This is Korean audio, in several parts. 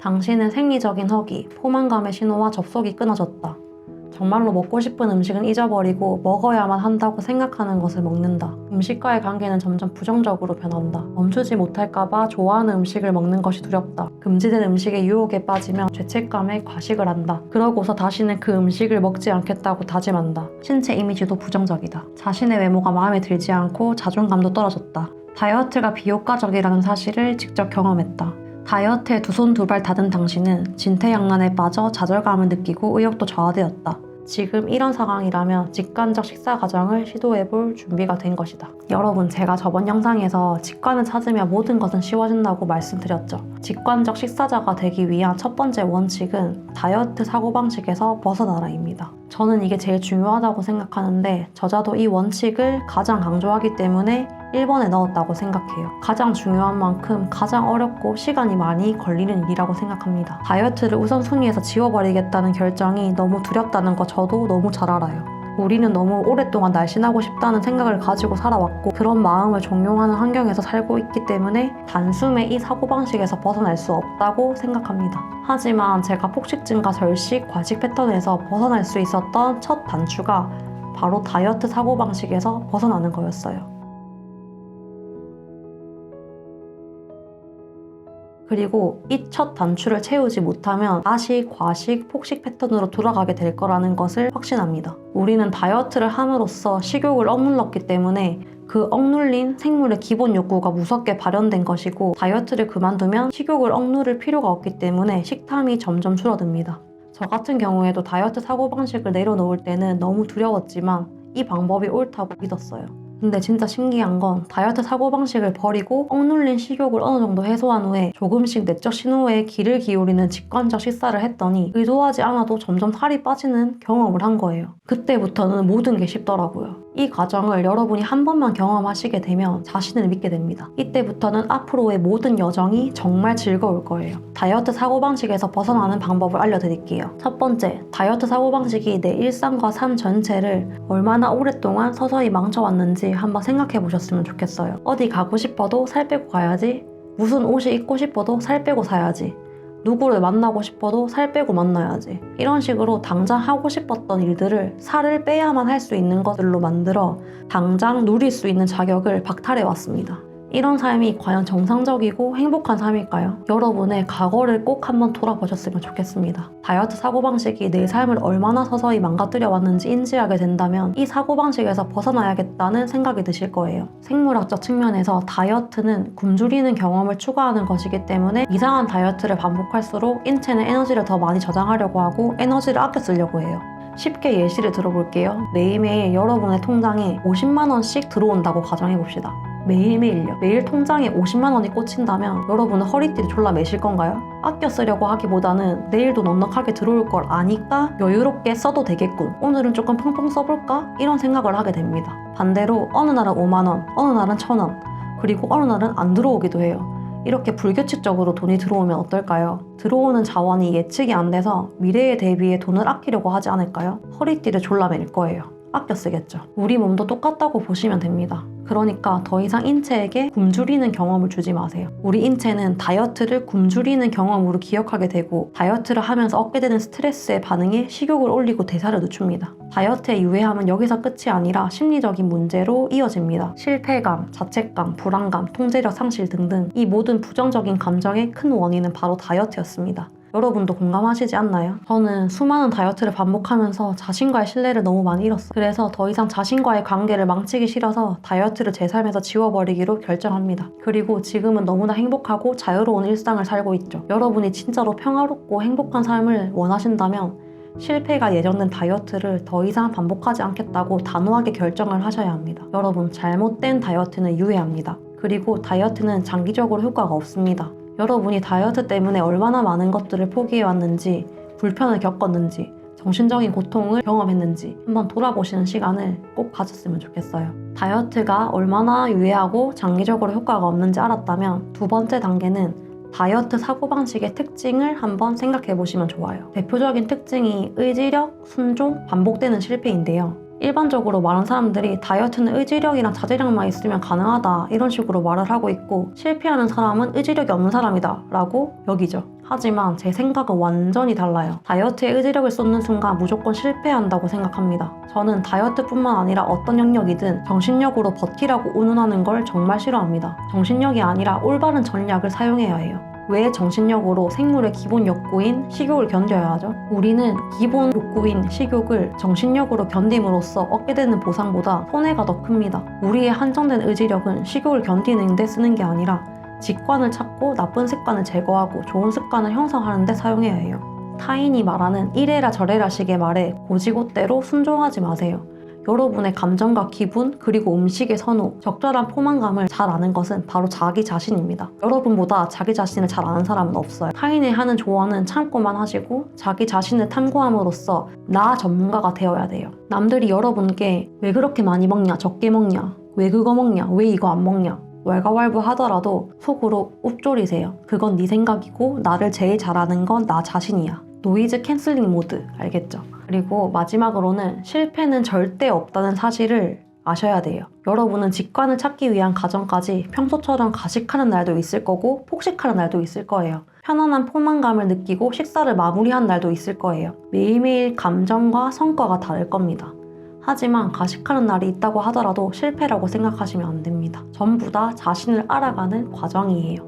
당신은 생리적인 허기, 포만감의 신호와 접속이 끊어졌다. 정말로 먹고 싶은 음식은 잊어버리고 먹어야만 한다고 생각하는 것을 먹는다. 음식과의 관계는 점점 부정적으로 변한다. 멈추지 못할까봐 좋아하는 음식을 먹는 것이 두렵다. 금지된 음식의 유혹에 빠지면 죄책감에 과식을 한다. 그러고서 다시는 그 음식을 먹지 않겠다고 다짐한다. 신체 이미지도 부정적이다. 자신의 외모가 마음에 들지 않고 자존감도 떨어졌다. 다이어트가 비효과적이라는 사실을 직접 경험했다. 다이어트에 두 손 두 발 닫은 당신은 진퇴양난에 빠져 좌절감을 느끼고 의욕도 저하되었다. 지금 이런 상황이라면 직관적 식사 과정을 시도해볼 준비가 된 것이다. 여러분, 제가 저번 영상에서 직관을 찾으면 모든 것은 쉬워진다고 말씀드렸죠. 직관적 식사자가 되기 위한 첫 번째 원칙은 다이어트 사고방식에서 벗어나라입니다. 저는 이게 제일 중요하다고 생각하는데 저자도 이 원칙을 가장 강조하기 때문에 1번에 넣었다고 생각해요. 가장 중요한 만큼 가장 어렵고 시간이 많이 걸리는 일이라고 생각합니다. 다이어트를 우선순위에서 지워버리겠다는 결정이 너무 두렵다는 거 저도 너무 잘 알아요. 우리는 너무 오랫동안 날씬하고 싶다는 생각을 가지고 살아왔고 그런 마음을 종용하는 환경에서 살고 있기 때문에 단숨에 이 사고방식에서 벗어날 수 없다고 생각합니다. 하지만 제가 폭식증과 절식, 과식 패턴에서 벗어날 수 있었던 첫 단추가 바로 다이어트 사고방식에서 벗어나는 거였어요. 그리고 이 첫 단추를 채우지 못하면 다시 과식, 폭식 패턴으로 돌아가게 될 거라는 것을 확신합니다. 우리는 다이어트를 함으로써 식욕을 억눌렀기 때문에 그 억눌린 생물의 기본 욕구가 무섭게 발현된 것이고 다이어트를 그만두면 식욕을 억누를 필요가 없기 때문에 식탐이 점점 줄어듭니다. 저 같은 경우에도 다이어트 사고방식을 내려놓을 때는 너무 두려웠지만 이 방법이 옳다고 믿었어요. 근데 진짜 신기한 건 다이어트 사고방식을 버리고 억눌린 식욕을 어느 정도 해소한 후에 조금씩 내적 신호에 귀를 기울이는 직관적 식사를 했더니 의도하지 않아도 점점 살이 빠지는 경험을 한 거예요. 그때부터는 모든 게 쉽더라고요. 이 과정을 여러분이 한 번만 경험하시게 되면 자신을 믿게 됩니다. 이때부터는 앞으로의 모든 여정이 정말 즐거울 거예요. 다이어트 사고방식에서 벗어나는 방법을 알려드릴게요. 첫 번째, 다이어트 사고방식이 내 일상과 삶 전체를 얼마나 오랫동안 서서히 망쳐왔는지 한번 생각해 보셨으면 좋겠어요. 어디 가고 싶어도 살 빼고 가야지, 무슨 옷이 입고 싶어도 살 빼고 사야지, 누구를 만나고 싶어도 살 빼고 만나야지, 이런 식으로 당장 하고 싶었던 일들을 살을 빼야만 할 수 있는 것들로 만들어 당장 누릴 수 있는 자격을 박탈해 왔습니다. 이런 삶이 과연 정상적이고 행복한 삶일까요? 여러분의 과거를 꼭 한번 돌아보셨으면 좋겠습니다. 다이어트 사고방식이 내 삶을 얼마나 서서히 망가뜨려 왔는지 인지하게 된다면 이 사고방식에서 벗어나야겠다는 생각이 드실 거예요. 생물학적 측면에서 다이어트는 굶주리는 경험을 추구하는 것이기 때문에 이상한 다이어트를 반복할수록 인체는 에너지를 더 많이 저장하려고 하고 에너지를 아껴 쓰려고 해요. 쉽게 예시를 들어볼게요. 매일매일 여러분의 통장에 50만 원씩 들어온다고 가정해봅시다. 매일매일요. 매일 통장에 50만 원이 꽂힌다면 여러분은 허리띠를 졸라 매실 건가요? 아껴 쓰려고 하기보다는 내일도 넉넉하게 들어올 걸 아니까 여유롭게 써도 되겠군, 오늘은 조금 펑펑 써볼까? 이런 생각을 하게 됩니다. 반대로 어느 날은 5만 원, 어느 날은 1,000원, 그리고 어느 날은 안 들어오기도 해요. 이렇게 불규칙적으로 돈이 들어오면 어떨까요? 들어오는 자원이 예측이 안 돼서 미래에 대비해 돈을 아끼려고 하지 않을까요? 허리띠를 졸라 맬 거예요. 아껴 쓰겠죠. 우리 몸도 똑같다고 보시면 됩니다. 그러니까 더 이상 인체에게 굶주리는 경험을 주지 마세요. 우리 인체는 다이어트를 굶주리는 경험으로 기억하게 되고 다이어트를 하면서 얻게 되는 스트레스에 반응해 식욕을 올리고 대사를 늦춥니다. 다이어트의 유해함은 여기서 끝이 아니라 심리적인 문제로 이어집니다. 실패감, 자책감, 불안감, 통제력 상실 등등 이 모든 부정적인 감정의 큰 원인은 바로 다이어트였습니다. 여러분도 공감하시지 않나요? 저는 수많은 다이어트를 반복하면서 자신과의 신뢰를 너무 많이 잃었어요. 그래서 더 이상 자신과의 관계를 망치기 싫어서 다이어트를 제 삶에서 지워버리기로 결정합니다. 그리고 지금은 너무나 행복하고 자유로운 일상을 살고 있죠. 여러분이 진짜로 평화롭고 행복한 삶을 원하신다면 실패가 예정된 다이어트를 더 이상 반복하지 않겠다고 단호하게 결정을 하셔야 합니다. 여러분, 잘못된 다이어트는 유해합니다. 그리고 다이어트는 장기적으로 효과가 없습니다. 여러분이 다이어트 때문에 얼마나 많은 것들을 포기해왔는지, 불편을 겪었는지, 정신적인 고통을 경험했는지 한번 돌아보시는 시간을 꼭 가졌으면 좋겠어요. 다이어트가 얼마나 유해하고 장기적으로 효과가 없는지 알았다면 두 번째 단계는 다이어트 사고방식의 특징을 한번 생각해 보시면 좋아요. 대표적인 특징이 의지력, 순종, 반복되는 실패인데요. 일반적으로 많은 사람들이 다이어트는 의지력이랑 자제력만 있으면 가능하다 이런 식으로 말을 하고 있고 실패하는 사람은 의지력이 없는 사람이다 라고 여기죠. 하지만 제 생각은 완전히 달라요. 다이어트에 의지력을 쏟는 순간 무조건 실패한다고 생각합니다. 저는 다이어트뿐만 아니라 어떤 영역이든 정신력으로 버티라고 운운하는 걸 정말 싫어합니다. 정신력이 아니라 올바른 전략을 사용해야 해요. 왜 정신력으로 생물의 기본 욕구인 식욕을 견뎌야 하죠? 우리는 기본 욕구인 식욕을 정신력으로 견딤으로써 얻게 되는 보상보다 손해가 더 큽니다. 우리의 한정된 의지력은 식욕을 견디는 데 쓰는 게 아니라 직관을 찾고 나쁜 습관을 제거하고 좋은 습관을 형성하는 데 사용해야 해요. 타인이 말하는 이래라 저래라 식의 말에 고지고대로 순종하지 마세요. 여러분의 감정과 기분, 그리고 음식의 선호, 적절한 포만감을 잘 아는 것은 바로 자기 자신입니다. 여러분보다 자기 자신을 잘 아는 사람은 없어요. 타인이 하는 조언은 참고만 하시고 자기 자신을 탐구함으로써 나 전문가가 되어야 돼요. 남들이 여러분께 왜 그렇게 많이 먹냐, 적게 먹냐, 왜 그거 먹냐, 왜 이거 안 먹냐 왈가왈부 하더라도 속으로 읊조리세요. 그건 네 생각이고 나를 제일 잘 아는 건 나 자신이야. 노이즈 캔슬링 모드 알겠죠? 그리고 마지막으로는 실패는 절대 없다는 사실을 아셔야 돼요. 여러분은 직관을 찾기 위한 과정까지 평소처럼 가식하는 날도 있을 거고 폭식하는 날도 있을 거예요. 편안한 포만감을 느끼고 식사를 마무리한 날도 있을 거예요. 매일매일 감정과 성과가 다를 겁니다. 하지만 가식하는 날이 있다고 하더라도 실패라고 생각하시면 안 됩니다. 전부 다 자신을 알아가는 과정이에요.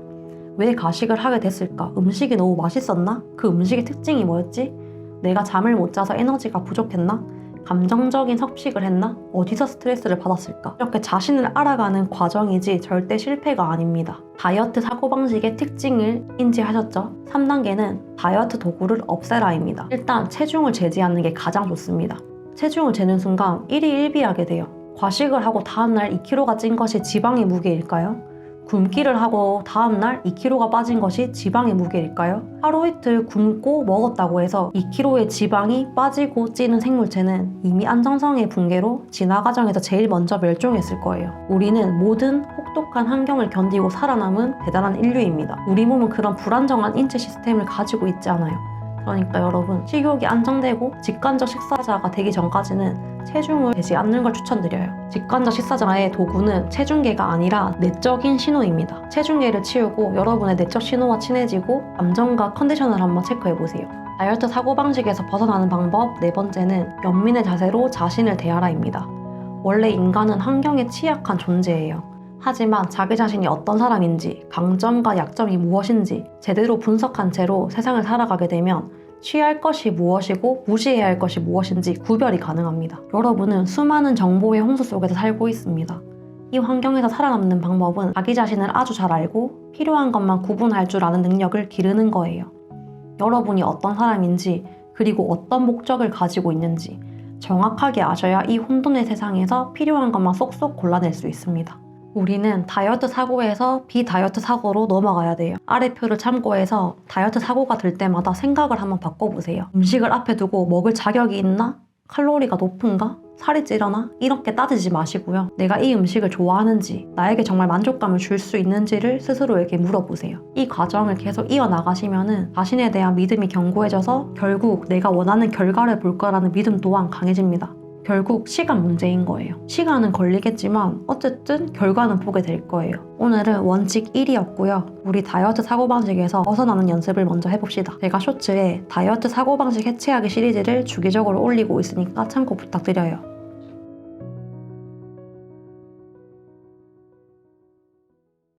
왜 가식을 하게 됐을까? 음식이 너무 맛있었나? 그 음식의 특징이 뭐였지? 내가 잠을 못 자서 에너지가 부족했나? 감정적인 섭식을 했나? 어디서 스트레스를 받았을까? 이렇게 자신을 알아가는 과정이지 절대 실패가 아닙니다. 다이어트 사고방식의 특징을 인지하셨죠? 3단계는 다이어트 도구를 없애라입니다. 일단 체중을 재지 않는 게 가장 좋습니다. 체중을 재는 순간 일희일비하게 돼요. 과식을 하고 다음날 2kg가 찐 것이 지방의 무게일까요? 굶기를 하고 다음날 2kg가 빠진 것이 지방의 무게일까요? 하루 이틀 굶고 먹었다고 해서 2kg의 지방이 빠지고 찌는 생물체는 이미 안정성의 붕괴로 진화 과정에서 제일 먼저 멸종했을 거예요. 우리는 모든 혹독한 환경을 견디고 살아남은 대단한 인류입니다. 우리 몸은 그런 불안정한 인체 시스템을 가지고 있지 않아요. 그러니까 여러분, 식욕이 안정되고 직관적 식사자가 되기 전까지는 체중을 재지 않는 걸 추천드려요. 직관적 식사자의 도구는 체중계가 아니라 내적인 신호입니다. 체중계를 치우고 여러분의 내적 신호와 친해지고 감정과 컨디션을 한번 체크해보세요. 다이어트 사고방식에서 벗어나는 방법 4번째는 연민의 자세로 자신을 대하라입니다. 원래 인간은 환경에 취약한 존재예요. 하지만 자기 자신이 어떤 사람인지, 강점과 약점이 무엇인지 제대로 분석한 채로 세상을 살아가게 되면 취할 것이 무엇이고 무시해야 할 것이 무엇인지 구별이 가능합니다. 여러분은 수많은 정보의 홍수 속에서 살고 있습니다. 이 환경에서 살아남는 방법은 자기 자신을 아주 잘 알고 필요한 것만 구분할 줄 아는 능력을 기르는 거예요. 여러분이 어떤 사람인지, 그리고 어떤 목적을 가지고 있는지 정확하게 아셔야 이 혼돈의 세상에서 필요한 것만 쏙쏙 골라낼 수 있습니다. 우리는 다이어트 사고에서 비다이어트 사고로 넘어가야 돼요. 아래 표를 참고해서 다이어트 사고가 들 때마다 생각을 한번 바꿔보세요. 음식을 앞에 두고 먹을 자격이 있나? 칼로리가 높은가? 살이 찌려나? 이렇게 따지지 마시고요. 내가 이 음식을 좋아하는지, 나에게 정말 만족감을 줄 수 있는지를 스스로에게 물어보세요. 이 과정을 계속 이어나가시면은 자신에 대한 믿음이 견고해져서 결국 내가 원하는 결과를 볼 거라는 믿음 또한 강해집니다. 결국 시간 문제인 거예요. 시간은 걸리겠지만 어쨌든 결과는 보게 될 거예요. 오늘은 원칙 1이었고요. 우리 다이어트 사고방식에서 벗어나는 연습을 먼저 해봅시다. 제가 쇼츠에 다이어트 사고방식 해체하기 시리즈를 주기적으로 올리고 있으니까 참고 부탁드려요.